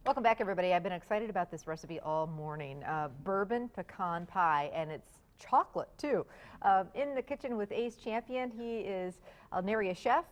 Welcome back, everybody. I've been excited about this recipe all morning. Bourbon pecan pie, and it's chocolate too. In the kitchen with Ace Champion, he is an area chef,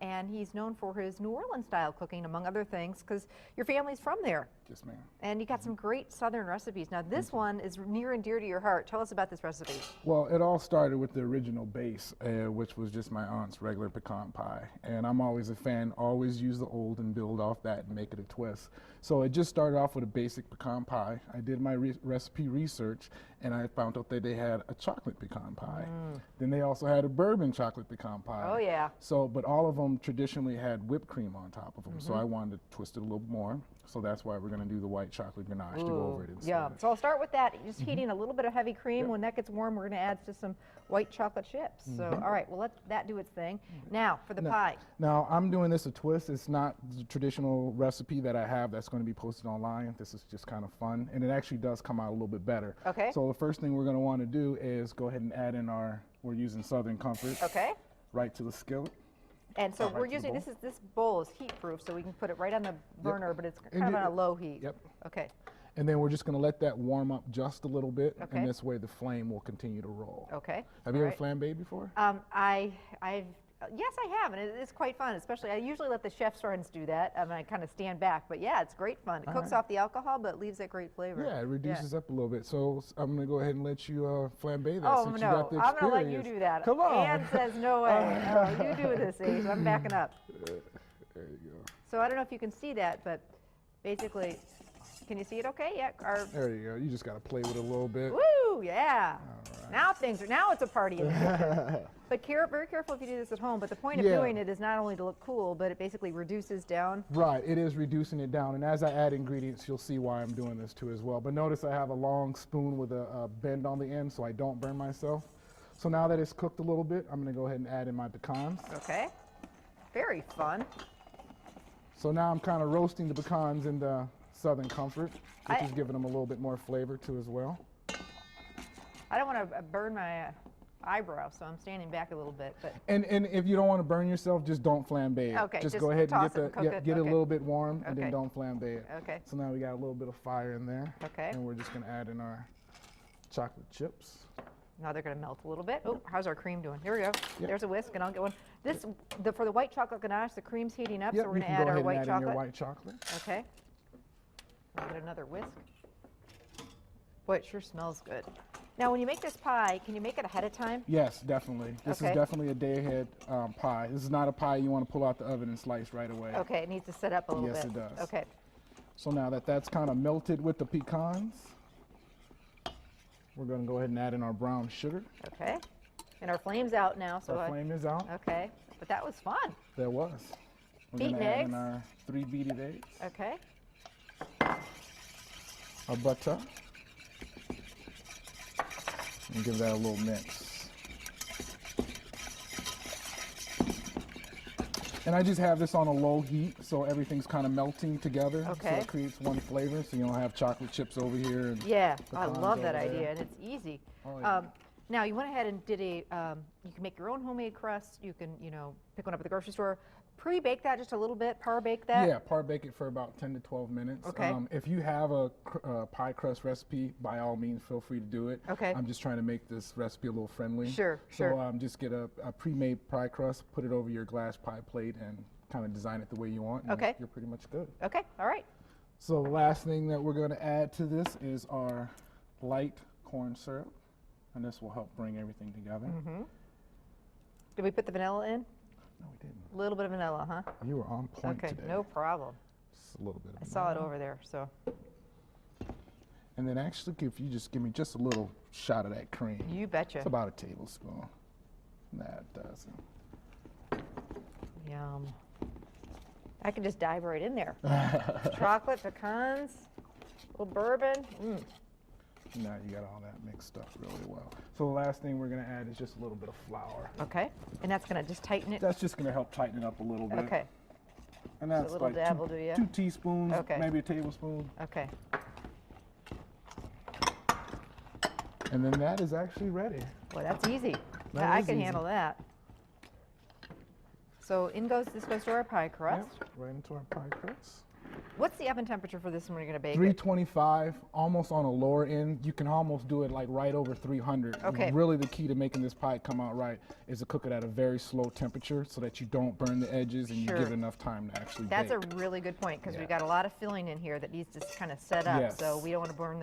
and he's known for his New Orleans style cooking, among other things, because your family's from there. Yes, ma'am. And you got some great southern recipes. Now this one is near and dear to your heart. Tell us about this recipe. Well, it all started with the original base, which was just my aunt's regular pecan pie. And I'm always a fan, always use the old and build off that and make it a twist. So it just started off with a basic pecan pie. I did my recipe research, and I found out that they had a chocolate pecan pie. Then they also had a bourbon chocolate pecan pie. Oh, yeah. So, but all of them traditionally had whipped cream on top of them. So I wanted to twist it a little more. So that's why we're going to do the white chocolate ganache to go over it instead. Yeah, so I'll start with that. Just heating a little bit of heavy cream. When that gets warm, we're going to add just some white chocolate chips. So, all right, well, let that do its thing. Now, for the pie. Now, I'm doing this a twist. It's not the traditional recipe that I have that's going to be posted online. This is just kind of fun, and it actually does come out a little bit better. Okay. So the first thing we're going to want to do is go ahead and add in we're using Southern Comfort. Okay. Right to the skillet. And so we're using, this bowl is heat proof, so we can put it right on the burner, but it's kind of on a low heat. Yep. Okay. And then we're just going to let that warm up just a little bit, Okay. and this way the flame will continue to roll. Okay. Have you ever flambéed before? Yes, I have, and it's quite fun. Especially, I usually let the chef's friends do that, and I kind of stand back. But yeah, it's great fun. It cooks off the alcohol, but leaves that great flavor. Yeah, it reduces up a little bit. So I'm going to go ahead and let you flambé that Oh since no, you got the experience. I'm going to let you do that. Come on. Ann says no way. Oh, you do this, Ace. I'm backing up. There you go. So I don't know if you can see that, but basically, can you see it okay? Yeah. There you go. You just got to play with it a little bit. Woo, yeah. Now it's a party in the kitchen. But very careful if you do this at home. But the point of doing it is not only to look cool, but it basically reduces down. Right, it is reducing it down. And as I add ingredients, you'll see why I'm doing this too as well. But notice I have a long spoon with a bend on the end so I don't burn myself. So now that it's cooked a little bit, I'm going to go ahead and add in my pecans. Okay. Very fun. So now I'm kind of roasting the pecans in the Southern Comfort, which is giving them a little bit more flavor too as well. I don't want to burn my eyebrow, so I'm standing back a little bit. But and if you don't want to burn yourself, just don't flambe it. Okay, just go ahead and get it a Okay. little bit warm, and then don't flambe it. Okay. So now we got a little bit of fire in there. Okay. And we're just going to add in our chocolate chips. Now they're going to melt a little bit. Oh, how's our cream doing? Here we go. Yep. There's a whisk, and I'll get one. For the white chocolate ganache, the cream's heating up, Yep, so we're you going to can add go our ahead white and add chocolate. in your white chocolate. Okay. I'll get another whisk. Boy, it sure smells good. Now, when you make this pie, can you make it ahead of time? Yes, definitely. This is definitely a day ahead pie. This is not a pie you want to pull out the oven and slice right away. Okay, it needs to set up a little bit. Yes, it does. Okay. So now that that's kind of melted with the pecans, we're going to go ahead and add in our brown sugar. Okay. And our flame's out now. So Our flame is out. Okay. But that was fun. There was. We're going Beaten to add eggs. in our 3 beaten eggs. Okay. Our butter. And give that a little mix. And I just have this on a low heat, so everything's kind of melting together. Okay. So it creates one flavor, so you don't have chocolate chips over here. And Yeah, I pecans love that over idea, there. and it's easy. Oh, yeah. Now, you went ahead and did you can make your own homemade crust. You can, pick one up at the grocery store. Pre-bake that just a little bit, par-bake that? Yeah, par-bake it for about 10 to 12 minutes. Okay. If you have a pie crust recipe, by all means, feel free to do it. Okay. I'm just trying to make this recipe a little friendly. Sure, So sure. just get a pre-made pie crust, put it over your glass pie plate, and kind of design it the way you want. And Okay. You're pretty much good. Okay, all right. So the last thing that we're going to add to this is our light corn syrup, and this will help bring everything together. Did we put the vanilla in? No, we didn't. A little bit of vanilla, huh? You were on point Okay, today. no problem. Just a little bit of I saw it vanilla. over there, so. And then actually, if you just give me just a little shot of that cream. You betcha. It's about a tablespoon. That does it. Yum. I can just dive right in there. Chocolate, pecans, a little bourbon. Now you got all that mixed up really well. So the last thing we're going to add is just a little bit of flour. Okay, and that's going to just tighten it? That's just going to help tighten it up a little bit. Okay, And that's little like dab will do ya? 2 teaspoons, Okay. maybe a tablespoon. okay. And then that is actually ready. Well, that's easy. That I is can easy. handle that. So this goes to our pie crust. Yep, right into our pie crust. What's the oven temperature for this when you're going to bake it? 325, almost on a lower end. You can almost do it like right over 300. Okay. Really the key to making this pie come out right is to cook it at a very slow temperature so that you don't burn the edges and you give it enough time to actually That's bake. a really good point because we've got a lot of filling in here that needs to kind of set up, Yes. so we don't want to burn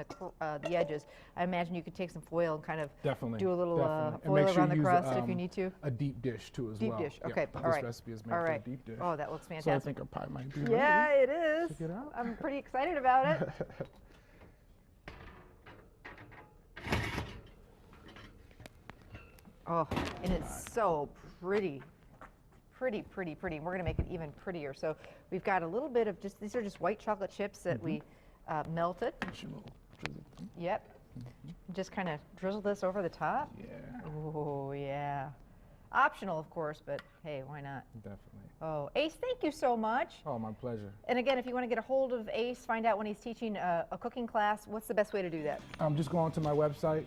the edges. I imagine you could take some foil and kind of Definitely. do a little And foil make sure around you the use, crust if you need to. A deep dish too as Deep well. dish, Yeah, okay, all this right. recipe is made All for right. a deep dish. Oh, that looks So I fantastic. think our pie might be ready. Yeah, it is. Check it out. I'm pretty excited about it. Oh, and it's so pretty. Pretty, pretty, pretty. We're going to make it even prettier. So we've got a little bit of these are just white chocolate chips that we melted. Yep. Just kind of drizzle this over the top. Yeah. Oh, yeah. Optional, of course, but hey, why not? Definitely. Oh, Ace, thank you so much. Oh, my pleasure. And again, if you want to get a hold of Ace, find out when he's teaching a cooking class, what's the best way to do that? Just go onto my website.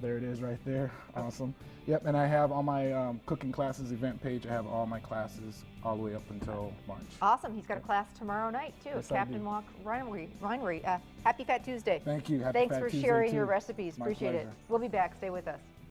There it is right there. Awesome. Yep, and I have on my cooking classes event page, I have all my classes all the way up until March. Awesome. He's got a class tomorrow night, too, Yes, at I Captain do. Walk Winery. Happy Fat Tuesday. Thank you. Happy Thanks Fat for Tuesday, sharing too. your recipes. My Appreciate it. pleasure. We'll be back. Stay with us.